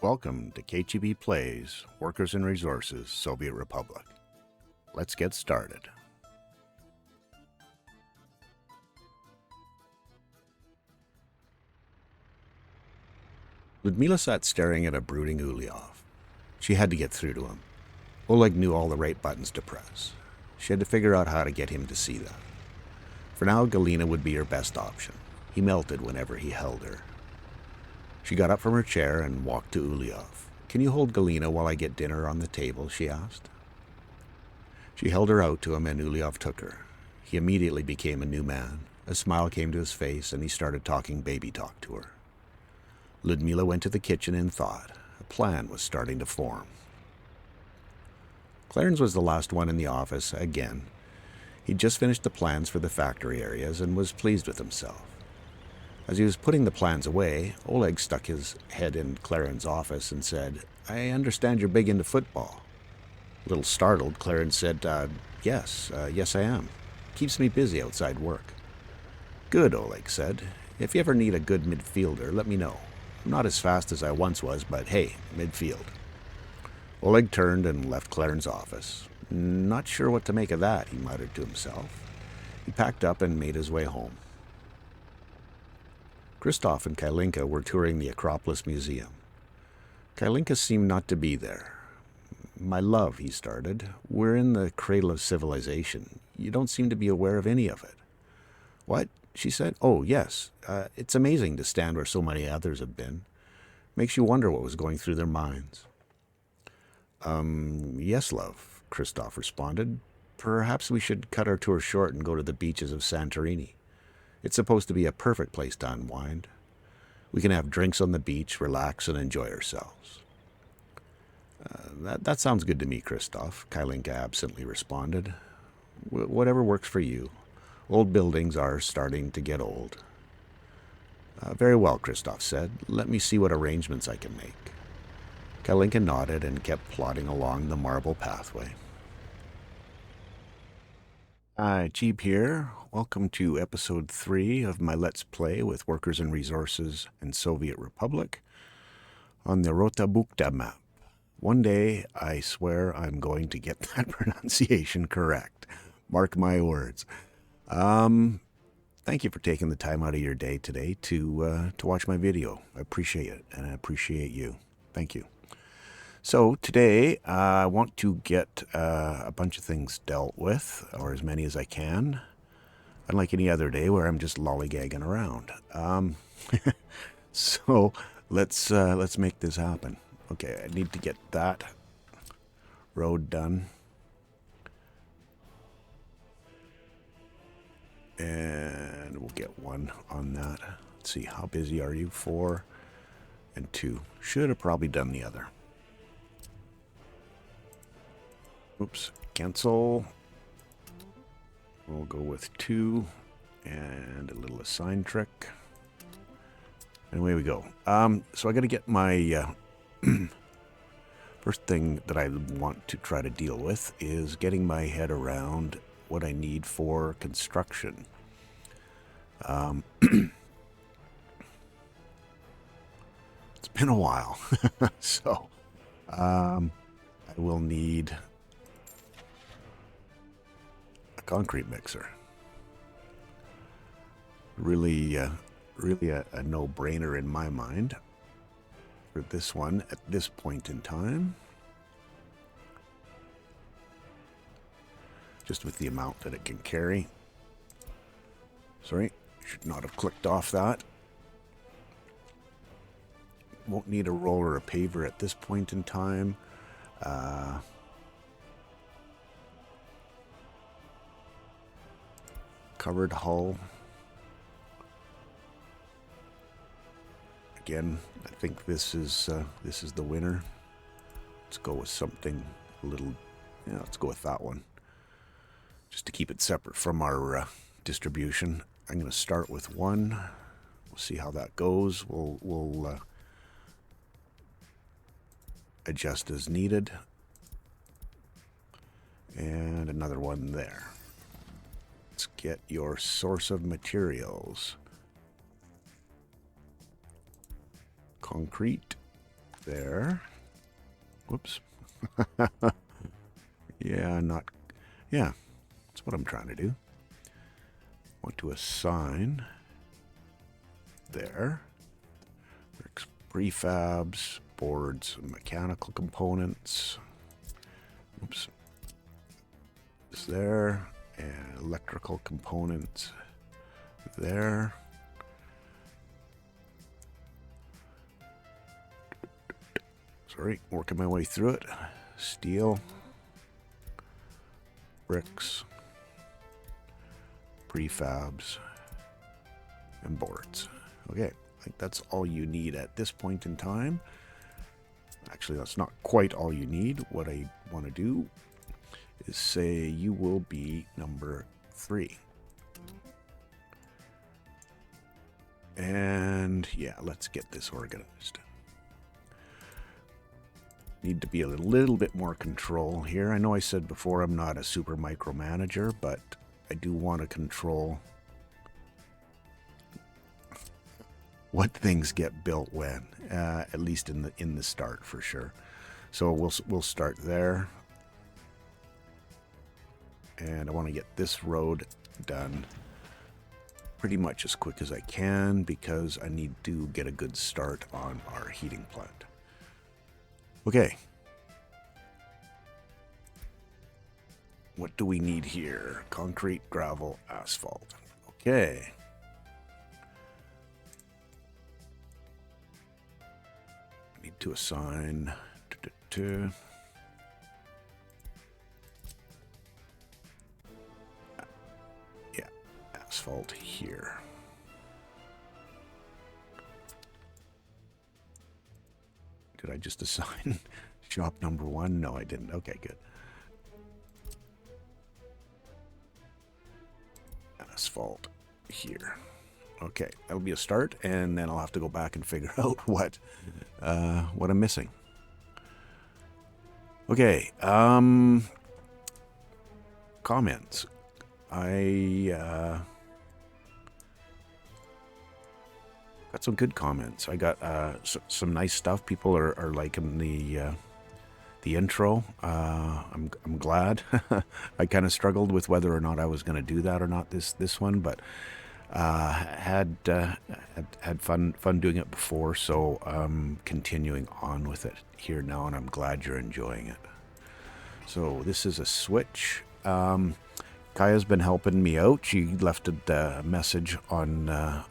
Welcome to kcheebplays, Workers and Resources, Soviet Republic. Let's get started. Ludmila sat staring at a brooding Ulyov. She had to get through to him. Oleg knew all the right buttons to press. She had to figure out how to get him to see that. For now, Galina would be her best option. He melted whenever he held her. She got up from her chair and walked to Ulyov. "Can you hold Galina while I get dinner on the table?" she asked. She held her out to him and Ulyov took her. He immediately became a new man. A smile came to his face and he started talking baby talk to her. Ludmila went to the kitchen in thought. A plan was starting to form. Clarence was the last one in the office again. He'd just finished the plans for the factory areas and was pleased with himself. As he was putting the plans away, Oleg stuck his head in Clarence's office and said, "I understand you're big into football." A little startled, Clarence said, Yes I am. Keeps me busy outside work." "Good," Oleg said. "If you ever need a good midfielder, let me know. I'm not as fast as I once was, but hey, midfield." Oleg turned and left Clarence's office. "Not sure what to make of that," he muttered to himself. He packed up and made his way home. Christoph and Kailinka were touring the Acropolis Museum. Kailinka seemed not to be there. "My love," he started, "we're in the cradle of civilization. You don't seem to be aware of any of it." "What?" she said. "Oh, yes. It's amazing to stand where so many others have been. Makes you wonder what was going through their minds." Yes, love," Christoph responded. "Perhaps we should cut our tour short and go to the beaches of Santorini. It's supposed to be a perfect place to unwind. We can have drinks on the beach, relax, and enjoy ourselves." That sounds good to me, Christoph," Kailinka absently responded. Whatever works for you. Old buildings are starting to get old." Very well," Christoph said. "Let me see what arrangements I can make." Kailinka nodded and kept plodding along the marble pathway. Hi, Cheeb here. Welcome to episode 3 of my Let's Play with Workers and Resources and Soviet Republic on the Rote Bucht map. One day, I swear I'm going to get that pronunciation correct. Mark my words. Thank you for taking the time out of your day today to watch my video. I appreciate it, and I appreciate you. Thank you. So today, I want to get a bunch of things dealt with, or as many as I can, unlike any other day where I'm just lollygagging around. So let's make this happen. Okay, I need to get that road done. And we'll get 1 on that. Let's see, how busy are you? 4 and 2. Should have probably done the other. Oops, cancel. We'll go with 2 and a little assign trick. And away we go. So I got to get my first thing that I want to try to deal with is getting my head around what I need for construction. It's been a while, so I will need a concrete mixer. Really a no-brainer in my mind for this one at this point in time. Just with the amount that it can carry. Sorry, should not have clicked off that. Won't need a roller or a paver at this point in time. Covered hull. Again, I think this is the winner. Let's go with something a little. Yeah, let's go with that one. Just to keep it separate from our distribution. I'm going to start with 1. We'll see how that goes. We'll adjust as needed. And another one there. Let's get your source of materials. Concrete. there. Whoops. Yeah, that's what I'm trying to do. Want to assign there. Prefabs, boards, mechanical components. Oops. It's there. And electrical components there. Sorry, working my way through it. Steel, bricks, prefabs, and boards. Okay, I think that's all you need at this point in time. Actually, that's not quite all you need. What I want to do is say you will be number 3. And yeah, let's get this organized. Need to be a little bit more control here. I know I said before I'm not a super micromanager, but I do want to control what things get built when, at least in the start for sure. So we'll start there, and I want to get this road done pretty much as quick as I can because I need to get a good start on our heating plant. Okay. What do we need here? Concrete, gravel, asphalt. Okay. I need to assign yeah, asphalt here. Did I just assign shop number 1? No, I didn't. Okay, good. Asphalt here. Okay, that'll be a start, and then I'll have to go back and figure out what I'm missing. Okay, comments. I got some good comments. I got some nice stuff. People are liking the intro. I'm glad. I kind of struggled with whether or not I was going to do that or not this one, but had fun doing it before, so I'm continuing on with it here now, and I'm glad you're enjoying it. So this is a switch. Kaya's been helping me out. She left a message on the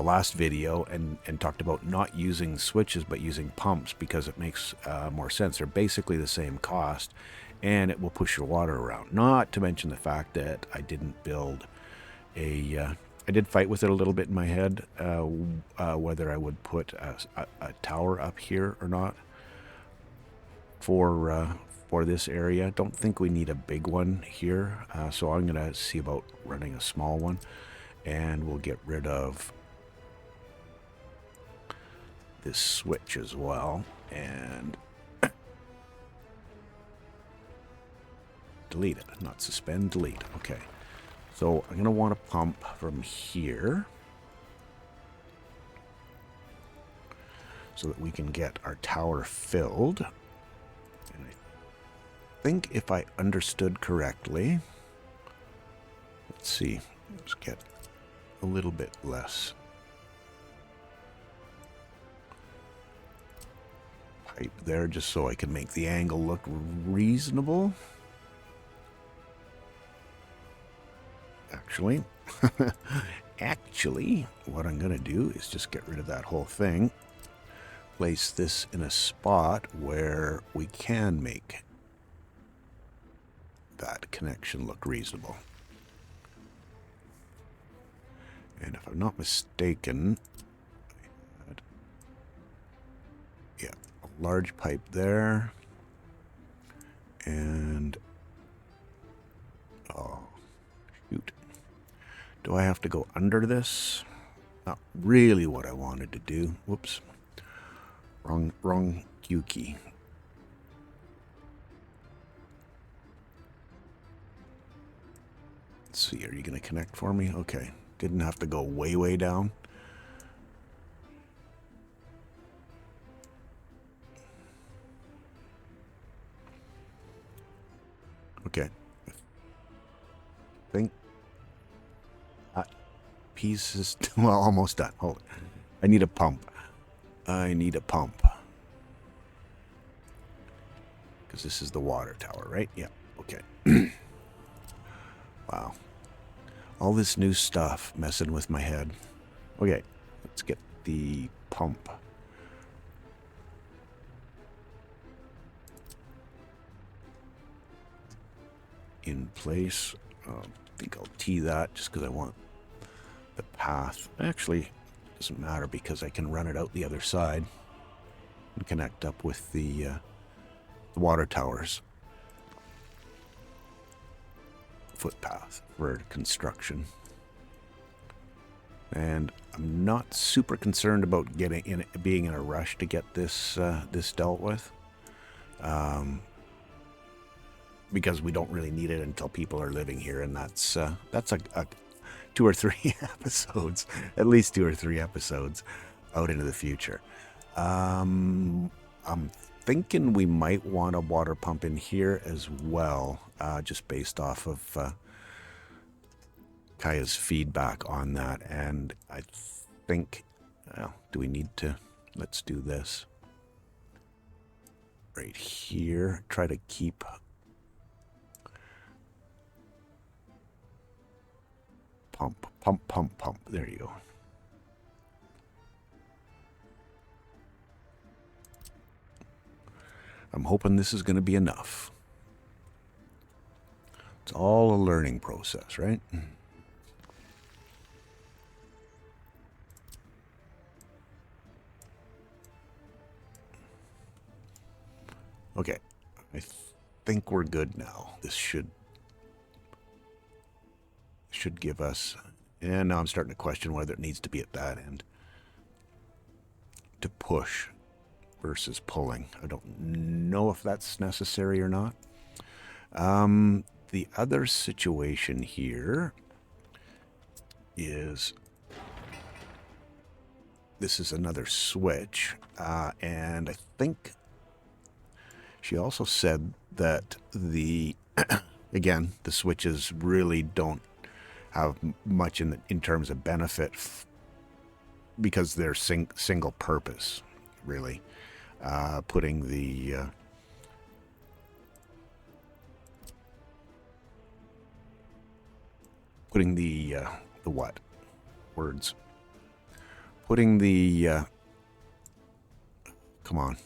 last video and talked about not using switches but using pumps because it makes more sense. They're basically the same cost, and it will push your water around. Not to mention the fact that I didn't build I did fight with it a little bit in my head whether I would put a tower up here or not for this area. Don't think we need a big one here, so I'm gonna see about running a small one, and we'll get rid of this switch as well, and delete it. Not suspend, delete. Okay, so I'm gonna want to pump from here so that we can get our tower filled. And I think if I understood correctly, let's see, let's get a little bit less pipe there just so I can make the angle look reasonable. Actually, what I'm going to do is just get rid of that whole thing, place this in a spot where we can make that connection look reasonable. And if I'm not mistaken, yeah, a large pipe there, and oh shoot, do I have to go under this? Not really what I wanted to do. Whoops, wrong Q key. Let's see, are you going to connect for me? Okay. Didn't have to go way down. think that piece is, well, almost done. Hold it. I need a pump. I need a pump. Because this is the water tower, right? Yeah, okay. Wow. All this new stuff messing with my head. Okay, let's get the pump. In place. I think I'll tee that just because I want the path. Actually, it doesn't matter because I can run it out the other side and connect up with the water towers. Footpath for construction. And I'm not super concerned about being in a rush to get this this dealt with. Because we don't really need it until people are living here, and that's a 2 or 3 episodes, at least 2 or 3 episodes out into the future. I'm thinking we might want a water pump in here as well, just based off of Kaya's feedback on that. And I think, well, do we need to? Let's do this right here. Try to keep pump, pump, pump, pump. There you go. I'm hoping this is going to be enough. It's all a learning process, right? Okay, I think we're good now. This should give us, and now I'm starting to question whether it needs to be at that end to push versus pulling. I don't know if that's necessary or not. The other situation here is this is another switch, and I think she also said that the again, the switches really don't have much in terms of benefit because they're single purpose, really. Putting the what words? Putting the come on.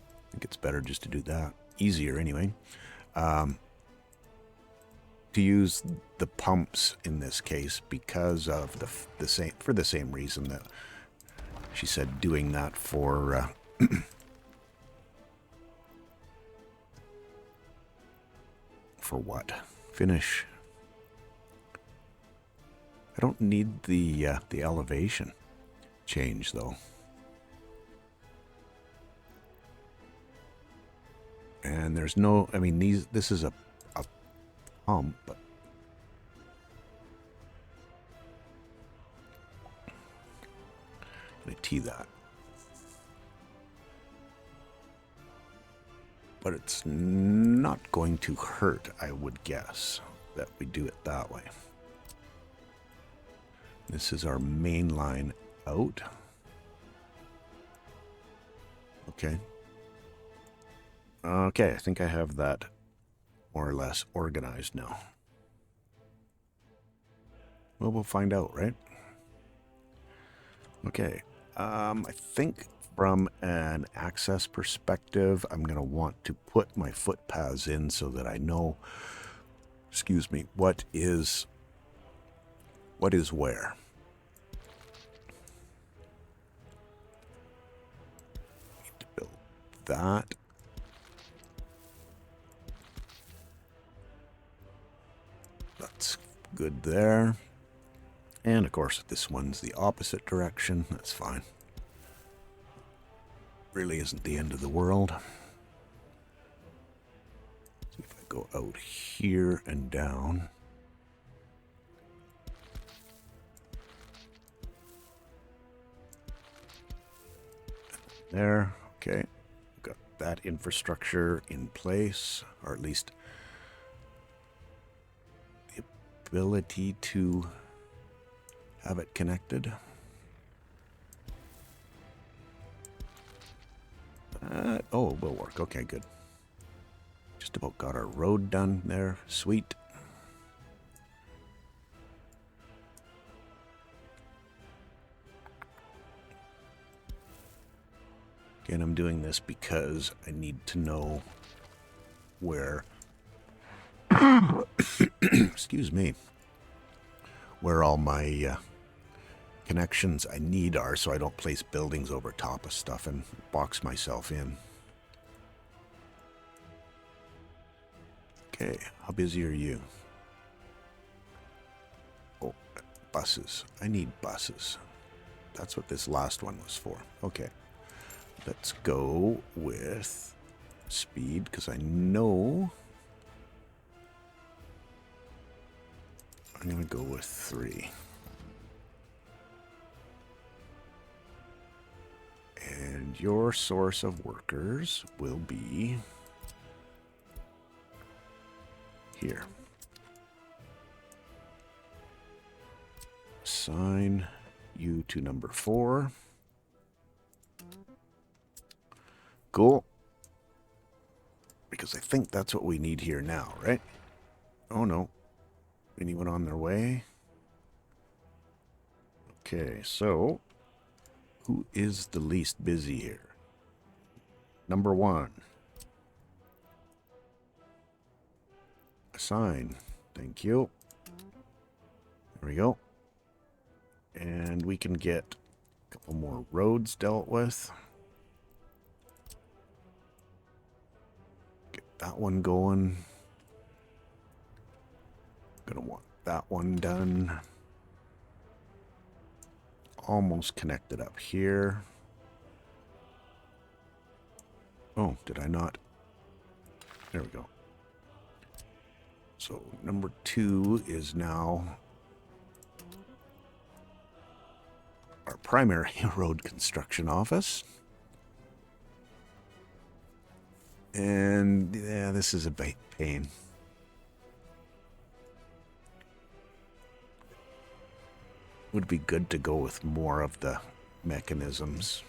I think it's better just to do that. Easier anyway. To use the pumps in this case because of the same reason that she said doing that for for what? Finish. I don't need the elevation change though. And there's no, I mean, this is a pump, but I'm going to tee that. But it's not going to hurt, I would guess, that we do it that way. This is our main line out. Okay. Okay, I think I have that more or less organized now. Well, we'll find out, right? Okay. I think from an access perspective, I'm going to want to put my footpaths in so that I know, excuse me, what is where. Need to build that. That's good there. And of course, this one's the opposite direction. That's fine. Really isn't the end of the world. See if I go out here and down. There. Okay. Got that infrastructure in place, or at least ability to have it connected. Oh, it will work. Okay, good. Just about got our road done there. Sweet. Again, I'm doing this because I need to know where excuse me, where all my connections I need are, so I don't place buildings over top of stuff and box myself in. Okay, how busy are you? Oh, buses. I need buses. That's what this last one was for. Okay, let's go with speed, because I know I'm going to go with 3. And your source of workers will be here. Assign you to number 4. Cool. Because I think that's what we need here now, right? Oh no. Anyone on their way? Okay, so who is the least busy here? Number 1. Assign. Thank you. There we go. And we can get a couple more roads dealt with. Get that one going. Gonna want that one done. Almost connected up here. Oh, did I not? There we go. So number 2 is now our primary road construction office. And yeah, this is a pain. Would be good to go with more of the mechanisms.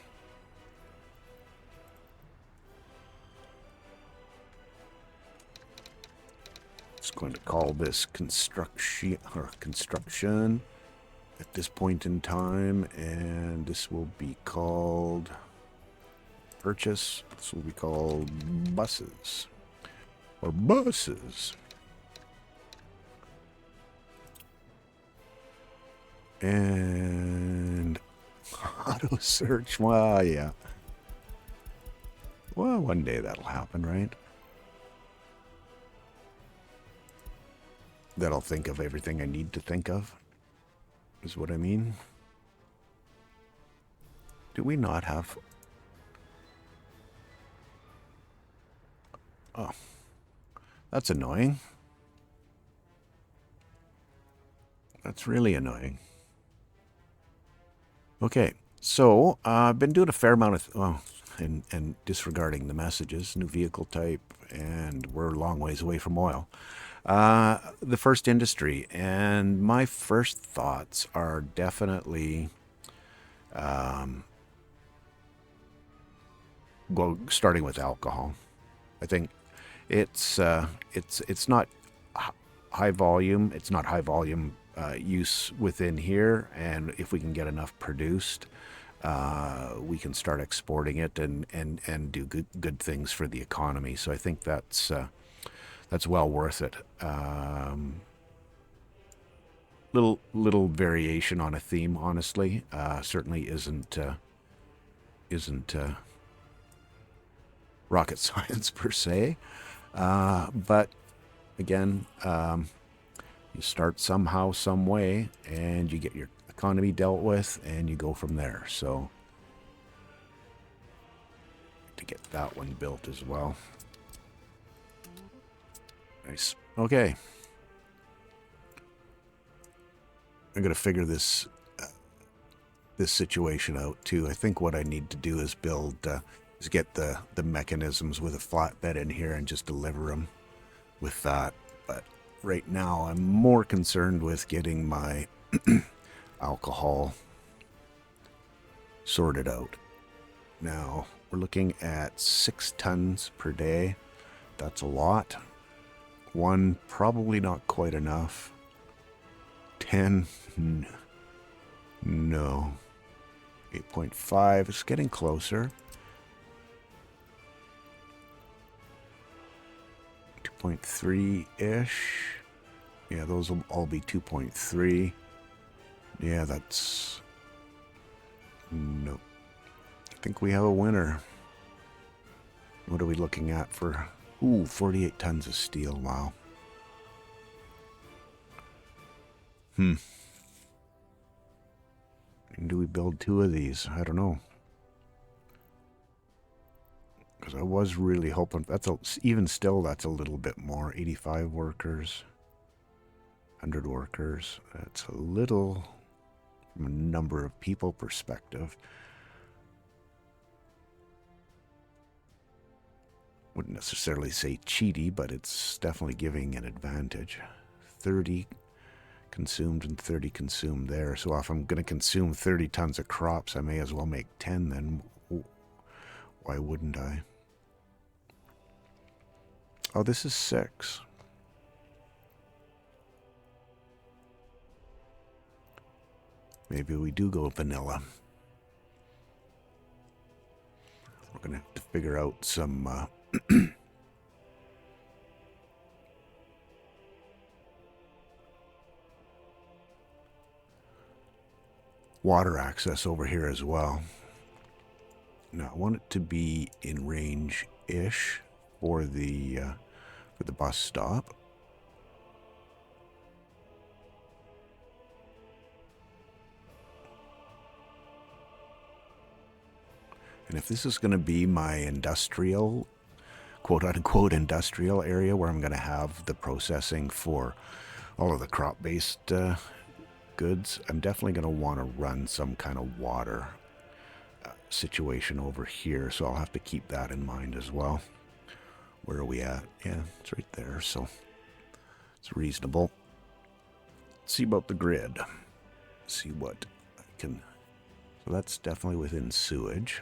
Just going to call this construction at this point in time, and this will be called purchase. This will be called buses or buses. And auto search. Well, yeah. Well, one day that'll happen, right? That'll think of everything I need to think of, is what I mean. Do we not have... Oh, that's annoying. That's really annoying. Okay, so I've been doing a fair amount of... and disregarding the messages, new vehicle type, and we're a long ways away from oil. The first industry, and my first thoughts are definitely starting with alcohol. I think it's not high volume. It's not high volume use within here, and if we can get enough produced, we can start exporting it and do good things for the economy. So I think that's well worth it. Little variation on a theme, honestly. Certainly isn't rocket science per se, but again, you start somehow, some way, and you get your economy dealt with, and you go from there. So to get that one built as well. Nice. Okay. I'm going to figure this situation out too. I think what I need to do is is get the mechanisms with a flatbed in here and just deliver them with that. But right now I'm more concerned with getting my alcohol sorted out. Now, we're looking at 6 tons per day. That's a lot. 1, probably not quite enough. 10, no. 8.5, it's getting closer. 2.3-ish. Yeah, those will all be 2.3. Yeah, that's... Nope. I think we have a winner. What are we looking at for... Ooh, 48 tons of steel, wow. And do we build 2 of these? I don't know. Because I was really hoping... even still, that's a little bit more. 85 workers. 100 workers. That's a little... from a number of people perspective. Wouldn't necessarily say cheaty, but it's definitely giving an advantage. 30 consumed and 30 consumed there. So if I'm going to consume 30 tons of crops, I may as well make 10 then. Why wouldn't I? Oh, this is 6. Maybe we do go vanilla. We're going to have to figure out some... water access over here as well. Now I want it to be in range-ish for the bus stop. And if this is going to be my industrial, quote-unquote industrial area where I'm going to have the processing for all of the crop-based goods, I'm definitely going to want to run some kind of water situation over here, so I'll have to keep that in mind as well. Where are we at? Yeah, it's right there, so it's reasonable. Let's see about the grid. See what I can... So that's definitely within sewage.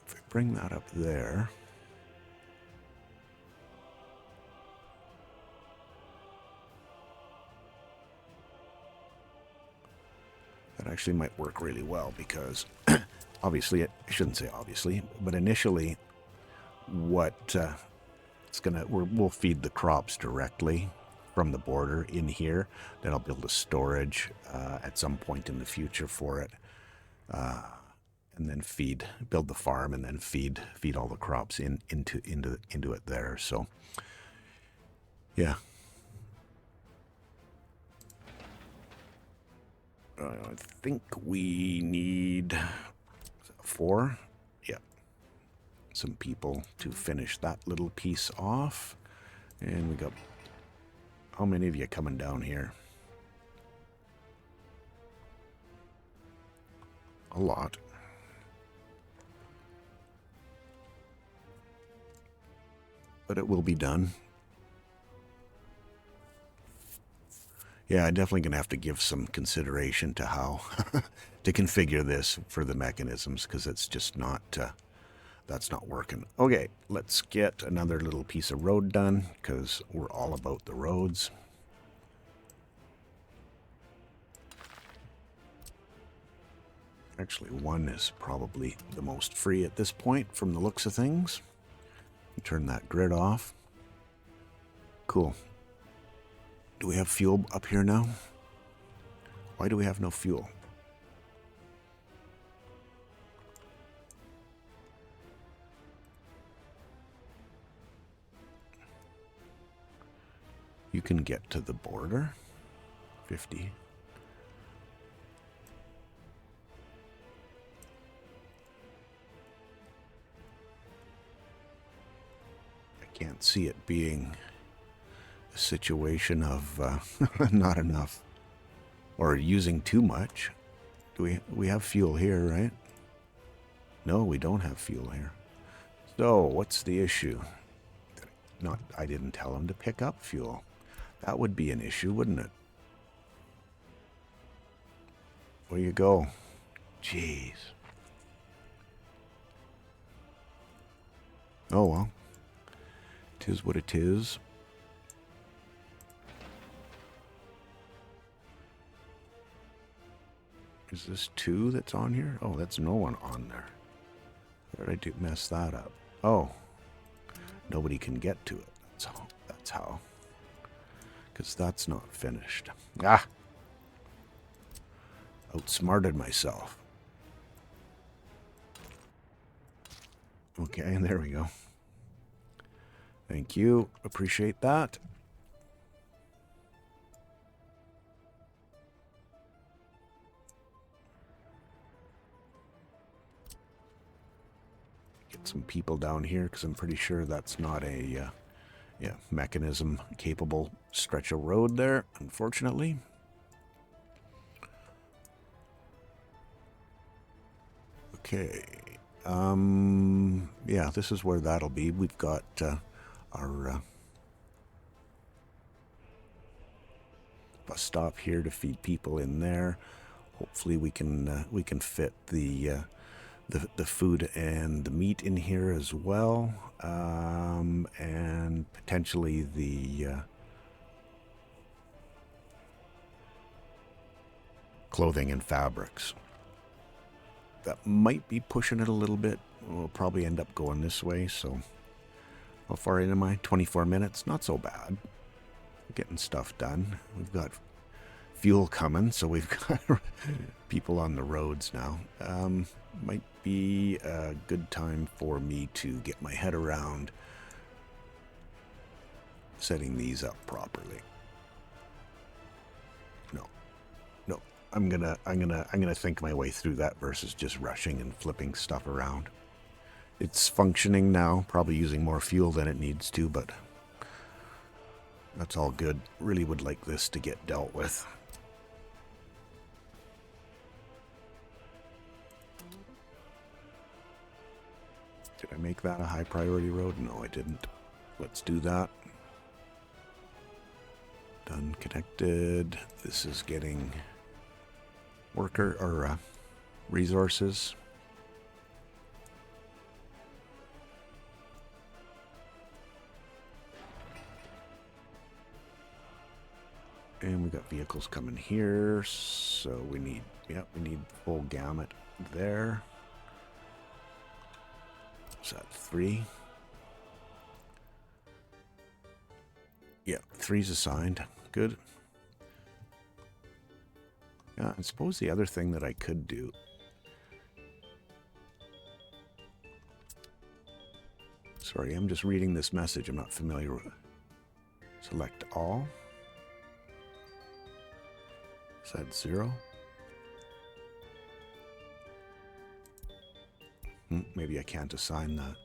If I bring that up there... That actually might work really well because obviously, I shouldn't say obviously, but initially what it's gonna, we'll feed the crops directly from the border in here. Then I'll build a storage at some point in the future for it, and then build the farm and then feed all the crops into it there. So yeah. I think we need 4. Yep. Some people to finish that little piece off. And we got... How many of you coming down here? A lot. But it will be done. Yeah, I'm definitely going to have to give some consideration to how to configure this for the mechanisms, because it's just not, that's not working. Okay, let's get another little piece of road done, because we're all about the roads. Actually, 1 is probably the most free at this point from the looks of things. Turn that grid off. Cool. Do we have fuel up here now? Why do we have no fuel? You can get to the border. 50. I can't see it being a situation of not enough or using too much. Do we have fuel here, right? No, we don't have fuel here. So, what's the issue? I didn't tell him to pick up fuel. That would be an issue, wouldn't it? Where you go? Jeez. Oh well. 'Tis what it is. Is this 2 that's on here? Oh, that's no one on there. Where did I mess that up? Oh. Nobody can get to it. That's how. Because that's not finished. Ah! Outsmarted myself. Okay, there we go. Thank you. Appreciate that. Get some people down here because I'm pretty sure that's not a mechanism capable stretch of road there, unfortunately. Okay. Yeah, this is where that'll be. We've got our bus stop here to feed people in there. Hopefully we can fit the food and the meat in here as well, and potentially the clothing and fabrics. That might be pushing it a little bit. We'll probably end up going this way, so how far in am I? 24 minutes? Not so bad. Getting stuff done. We've got fuel coming, so we've got people on the roads now. Might be a good time for me to get my head around setting these up properly. No, I'm gonna think my way through that versus just rushing and flipping stuff around. It's functioning now, probably using more fuel than it needs to, but that's all good. Really would like this to get dealt with. Did I make that a high priority road? No, I didn't. Let's do that. Done, connected. This is getting resources. And we got vehicles coming here, so we need full gamut there. Is that 3? Yeah, 3's assigned. Good. I suppose the other thing that I could do. Sorry, I'm just reading this message. I'm not familiar with it. Select all. Is that 0? Maybe I can't assign that.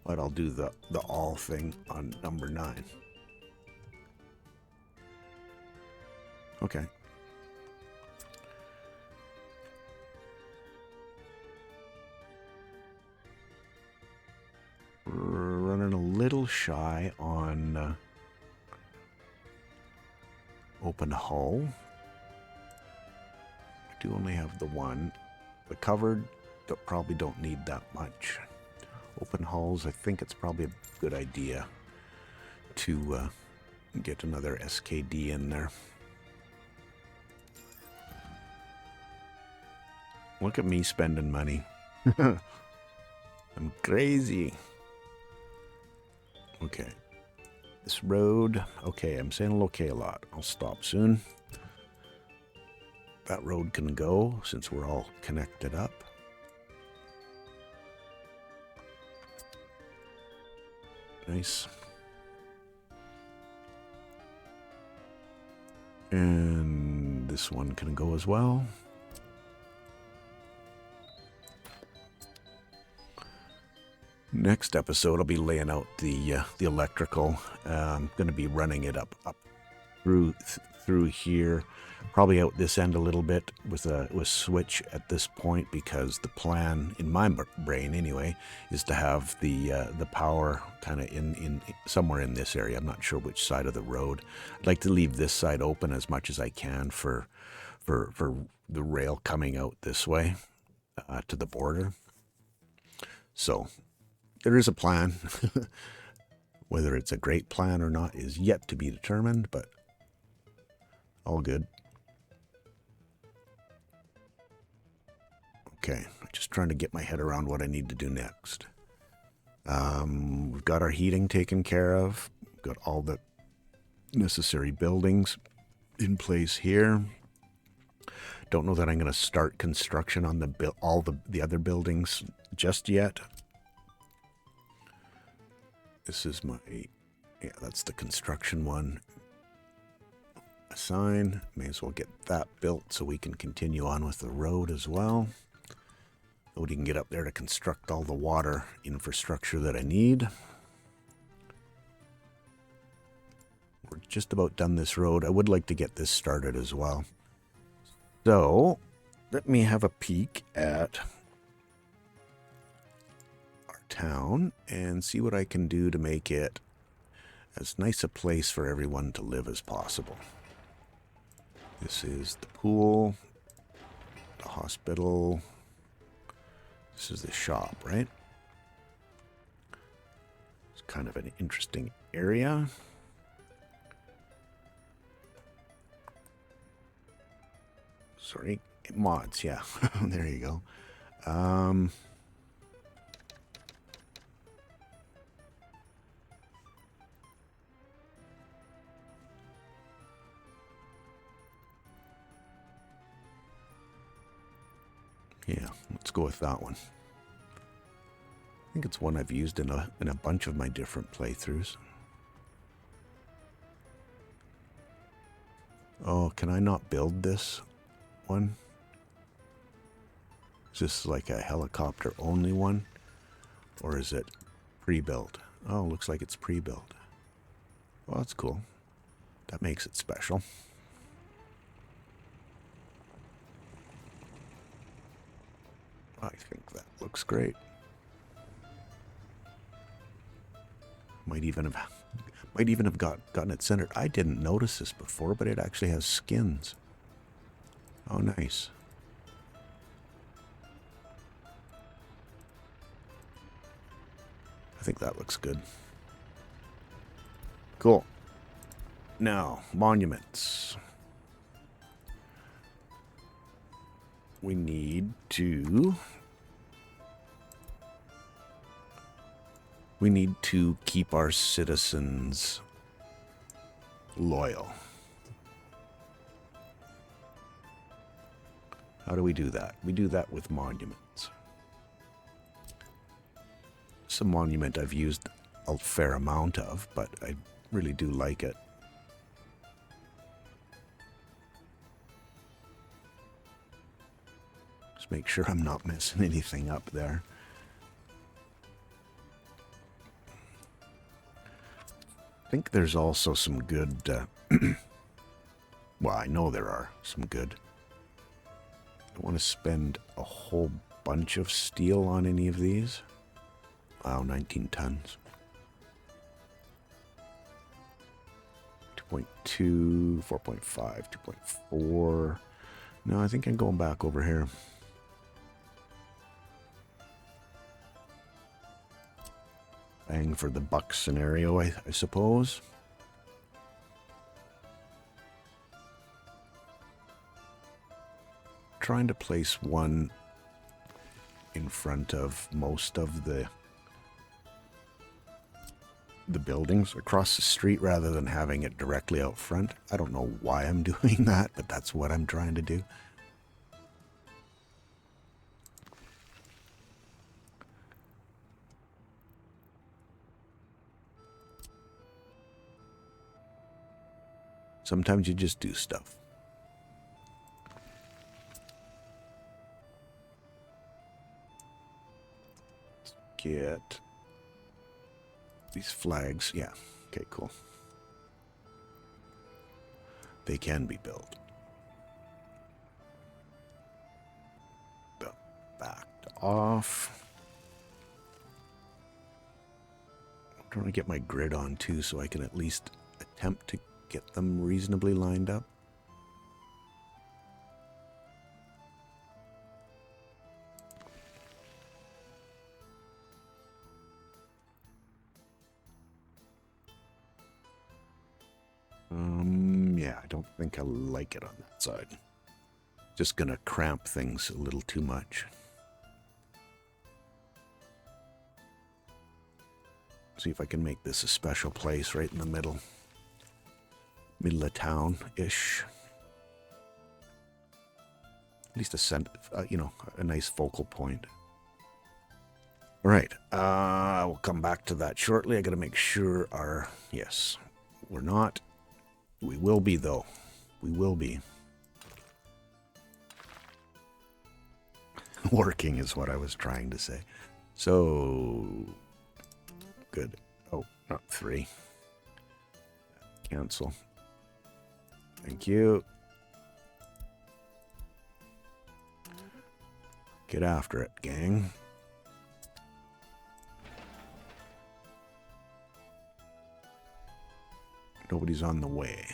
But I'll do the all thing on number 9. Okay. We're running a little shy on open hull. I do only have the 1. The covered, probably don't need that much. Open hulls, I think it's probably a good idea to get another SKD in there. Look at me spending money. I'm crazy. Okay. This road. Okay, I'm saying okay a lot. I'll stop soon. That road can go since we're all connected up. Nice. And this one can go as well. Next episode, I'll be laying out the electrical. I'm going to be running it up through here, probably out this end a little bit with a switch at this point, because the plan in my brain anyway is to have the power kind of in somewhere in this area. I'm not sure which side of the road. I'd like to leave this side open as much as I can for the rail coming out this way to the border. So there is a plan. Whether it's a great plan or not is yet to be determined, but all good. Okay, just trying to get my head around what I need to do next. We've got our heating taken care of. We've got all the necessary buildings in place here. Don't know that I'm going to start construction on all the other buildings just yet. This is that's the construction one. Assign. May as well get that built so we can continue on with the road as well. Nobody can get up there to construct all the water infrastructure that I need. We're just about done this road. I would like to get this started as well. So, let me have a peek at our town and see what I can do to make it as nice a place for everyone to live as possible. This is the pool, the hospital. This is the shop, right? It's kind of an interesting area. Sorry, mods, yeah. There you go. Yeah, let's go with that one. I think it's one I've used in a bunch of my different playthroughs. Oh, can I not build this one? Is this like a helicopter only one? Or is it pre-built? Oh, looks like it's pre-built. Well, that's cool. That makes it special. I think that looks great. Might even have gotten it centered. I didn't notice this before, but it actually has skins. Oh, nice. I think that looks good. Cool. Now, monuments. We need to keep our citizens loyal. How do we do that? We do that with monuments. It's a monument I've used a fair amount of, but I really do like it. Just make sure I'm not messing anything up there. I think there's also some good, well, I know there are some good. I don't want to spend a whole bunch of steel on any of these. Wow, 19 tons. 2.2, 4.5, 2.4. No, I think I'm going back over here. Bang for the buck scenario, I suppose. Trying to place one in front of most of the buildings across the street rather than having it directly out front. I don't know why I'm doing that, but that's what I'm trying to do. Sometimes you just do stuff. Let's get these flags. Yeah. Okay, cool. they can be built. Backed off. I'm trying to get my grid on too so I can at least attempt to get them reasonably lined up. Yeah, I don't think I like it on that side. Just gonna cramp things a little too much. See if I can make this a special place right in the middle. Middle of town-ish. At least a nice focal point. All right, we'll come back to that shortly. I gotta make sure yes, we're not. We will be, though. We will be. Working is what I was trying to say. So, good. Oh, not 3. Cancel. Thank you. Get after it, gang. Nobody's on the way.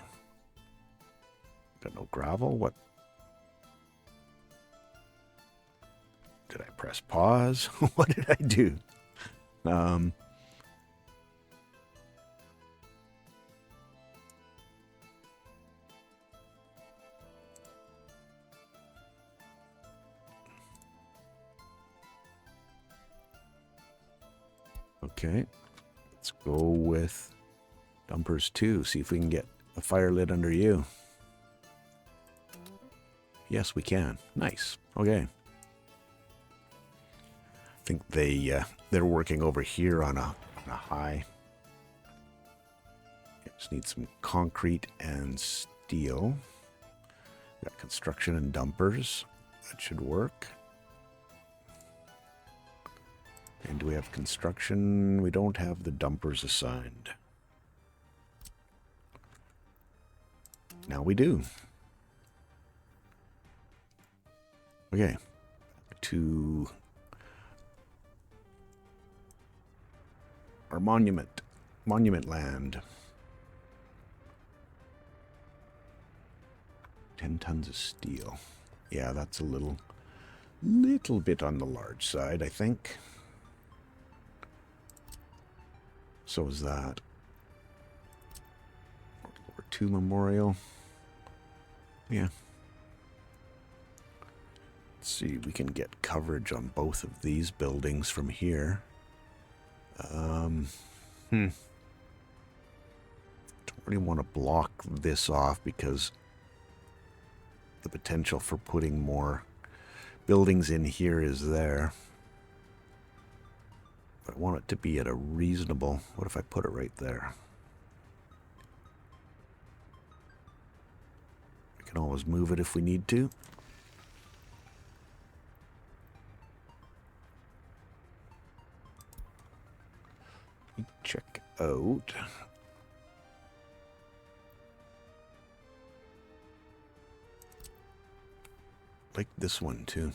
Got no gravel? What? Did I press pause? What did I do? Okay. Let's go with dumpers 2. See if we can get a fire lit under you. Yes, we can. Nice. Okay. I think they're working over here on a high. Just need some concrete and steel. Got construction and dumpers. That should work. And do we have construction? We don't have the dumpers assigned. Now we do. Okay. To our monument land. 10 tons of steel. Yeah, that's a little bit on the large side, I think. So is that. World War II Memorial. Yeah. Let's see, we can get coverage on both of these buildings from here. Don't really want to block this off because the potential for putting more buildings in here is there. But I want it to be at a reasonable... What if I put it right there? We can always move it if we need to. Check out. Like this one too.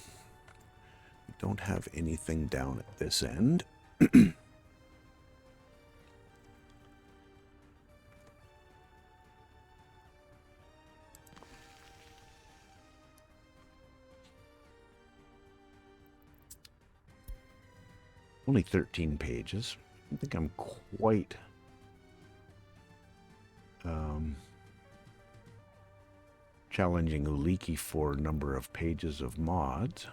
We don't have anything down at this end. Only 13 pages. I don't think I'm quite challenging Uliki for number of pages of mods,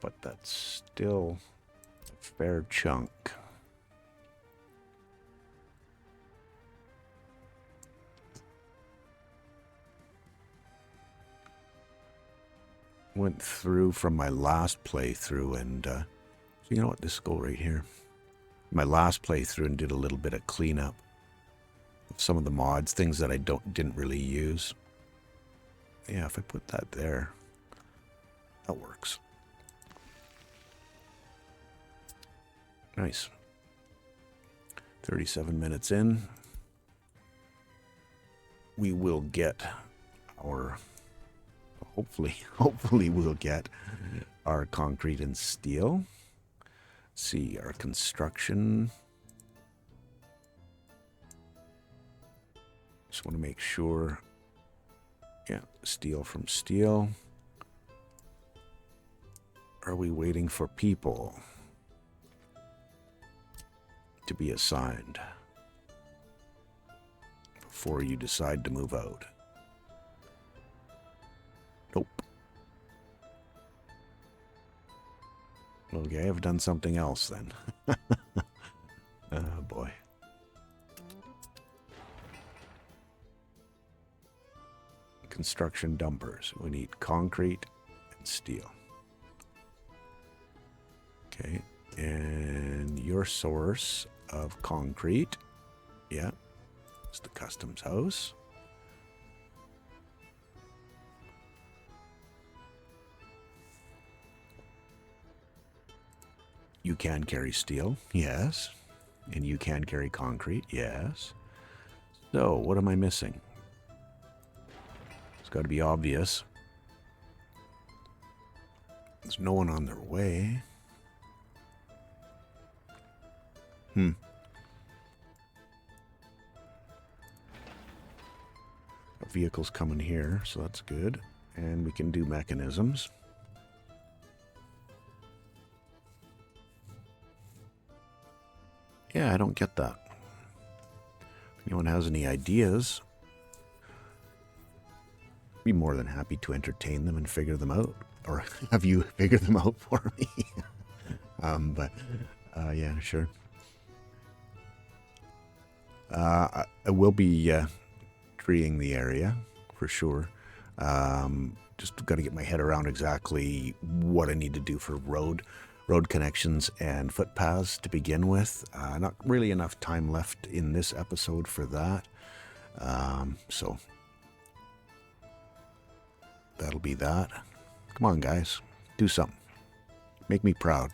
but that's still a fair chunk. Went through from my last playthrough and so you know what, this go right here. My last playthrough and did a little bit of cleanup of some of the mods, things that I didn't really use. Yeah, if I put that there, that works. Nice. 37 minutes in. we will get our, hopefully we'll get our concrete and steel. Let's see, our construction. Just want to make sure. Yeah, steel from steel. Are we waiting for people to be assigned before you decide to move out? Nope. Okay, I've done something else then. Oh boy. Construction dumpers. We need concrete and steel. Okay, and your source of concrete, yeah, it's the customs house. You can carry steel, yes, and you can carry concrete, yes. So, what am I missing? It's got to be obvious. There's no one on their way. Vehicles coming here, so that's good. And we can do mechanisms. Yeah, I don't get that. If anyone has any ideas, I'd be more than happy to entertain them and figure them out. Or have you figure them out for me? Yeah, sure. I will be treeing the area for sure. Just got to get my head around exactly what I need to do for road connections and footpaths to begin with. Not really enough time left in this episode for that. So that'll be that. Come on, guys, do something. Make me proud.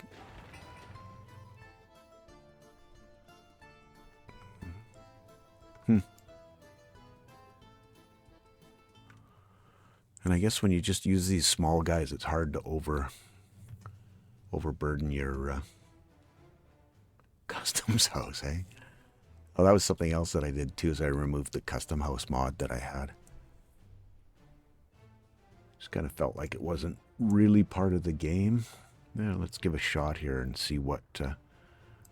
And I guess when you just use these small guys, it's hard to overburden your customs house, eh? Oh, that was something else that I did too, is I removed the custom house mod that I had. Just kind of felt like it wasn't really part of the game. Yeah, let's give a shot here and see what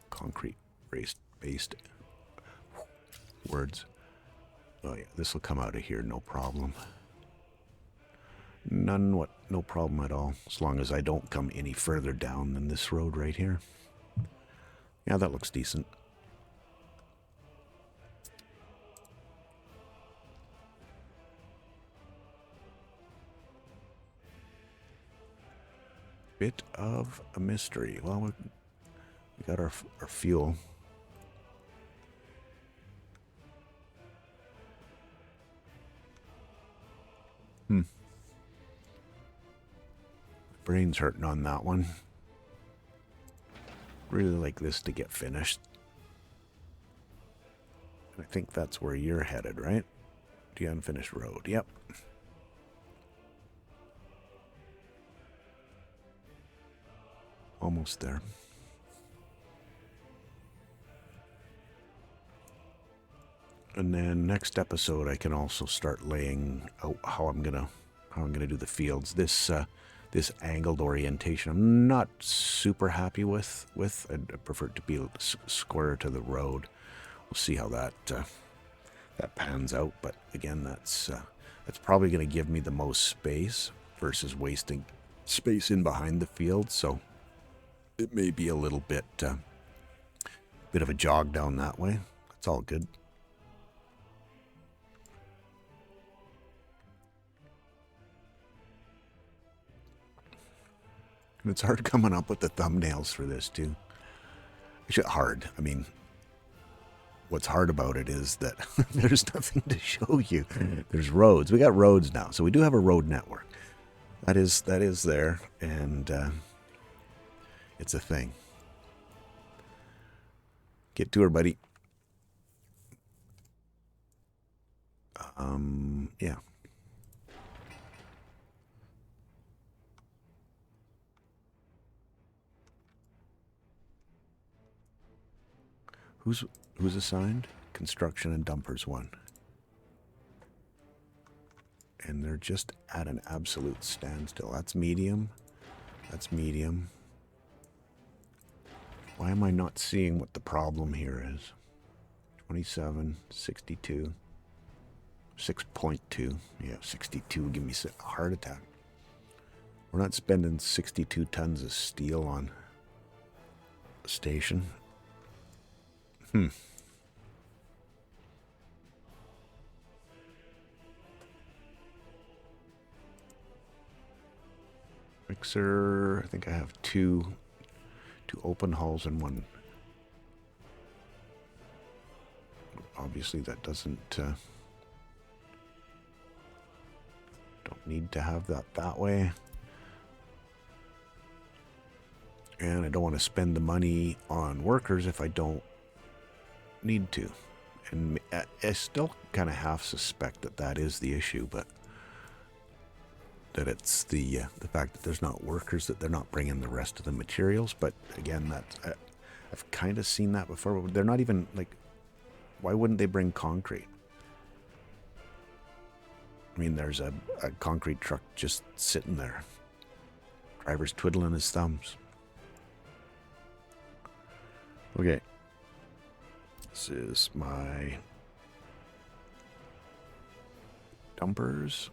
concrete-based words. Oh yeah, this will come out of here, no problem. No problem at all, as long as I don't come any further down than this road right here. Yeah, that looks decent. Bit of a mystery. Well, we got our fuel. Brain's hurting on that one. Really like this to get finished. I think that's where you're headed, right? The unfinished road. Yep. Almost there. And then next episode, I can also start laying out how I'm gonna do the fields. This angled orientation, I'm not super happy with. I'd prefer it to be square to the road. We'll see how that pans out. But again, that's probably going to give me the most space versus wasting space in behind the field. So it may be a little bit of a jog down that way. That's all good. And it's hard coming up with the thumbnails for this too. Actually, hard. I mean, what's hard about it is that there's nothing to show you. There's roads. We got roads now, so we do have a road network. That is there, and it's a thing. Get to her, buddy. Yeah. Who's assigned? Construction and dumpers 1. And they're just at an absolute standstill. That's medium. That's medium. Why am I not seeing what the problem here is? 27, 62, 6.2. Yeah, 62. Give me a heart attack. We're not spending 62 tons of steel on a station. Mixer, I think I have two open hulls and 1. Obviously that doesn't, don't need to have that way. And I don't want to spend the money on workers if I don't need to. And I still kind of half suspect that is the issue, but that it's the fact that there's not workers, that they're not bringing the rest of the materials. But again, I've kind of seen that before. But they're not even like, why wouldn't they bring concrete? I mean, there's a concrete truck just sitting there. Driver's twiddling his thumbs. Okay. This is my dumpers.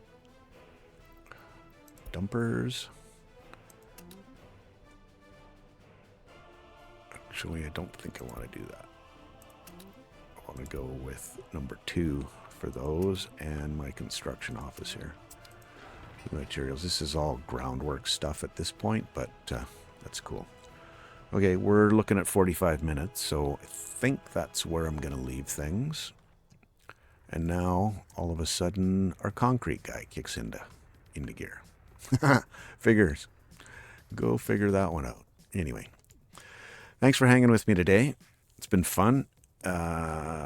Actually, I don't think I want to do that. I want to go with number 2 for those and my construction office here. The materials. This is all groundwork stuff at this point, but that's cool. Okay, we're looking at 45 minutes, so I think that's where I'm going to leave things. And now, all of a sudden, our concrete guy kicks into gear. Figures. Go figure that one out. Anyway, thanks for hanging with me today. It's been fun.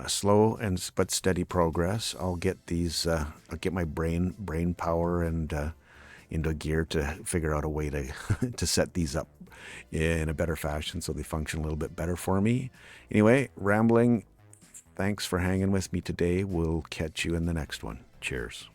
Slow but steady progress. I'll get these. I'll get my brain power and into gear to figure out a way to to set these up in a better fashion so they function a little bit better for me. Anyway, rambling. Thanks for hanging with me today. We'll catch you in the next one. Cheers.